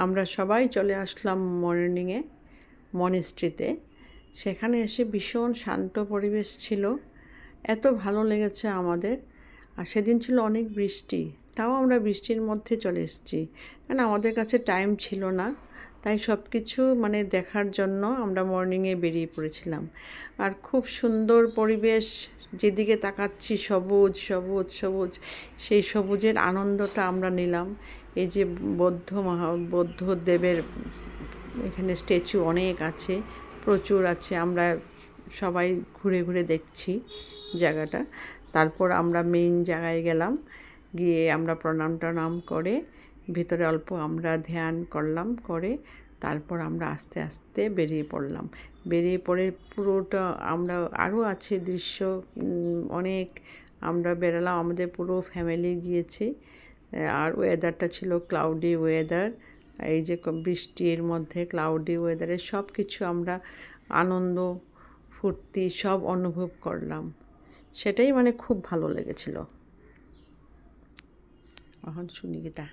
আমরা সবাই চলে আসলাম মর্নিংয়ে মনেস্ট্রিতে। সেখানে এসে ভীষণ শান্ত পরিবেশ ছিল, এত ভালো লেগেছে আমাদের। আর সেদিন ছিল অনেক বৃষ্টি, তাও আমরা বৃষ্টির মধ্যে চলে এসেছি, কারণ আমাদের কাছে টাইম ছিল না। তাই সব কিছু দেখার জন্য আমরা মর্নিংয়ে বেরিয়ে পড়েছিলাম। আর খুব সুন্দর পরিবেশ, যেদিকে তাকাচ্ছি সবুজ সবুজ সবুজ, সেই সবুজের আনন্দটা আমরা নিলাম। এই যে বৌদ্ধদেবের এখানে স্ট্যাচু অনেক আছে, প্রচুর আছে। আমরা সবাই ঘুরে ঘুরে দেখছি জায়গাটা। তারপর আমরা মেইন জায়গায় গেলাম, গিয়ে আমরা প্রণাম টনাম করে ভিতরে অল্প আমরা ধ্যান করলাম, করে তারপর আমরা আস্তে আস্তে বেরিয়ে পড়লাম। বেরিয়ে পড়ে পুরোটা আমরা আরও আছে দৃশ্য অনেক, আমরা বেরালাম, আমাদের পুরো ফ্যামিলি গিয়েছি। আর ওয়েদারটা ছিল ক্লাউডি ওয়েদার, এই যে বৃষ্টির মধ্যে ক্লাউডি ওয়েদারে সব কিছু আমরা আনন্দ ফুর্তি সব অনুভব করলাম। সেটাই খুব ভালো লেগেছিল। এখন শুনি গীতা।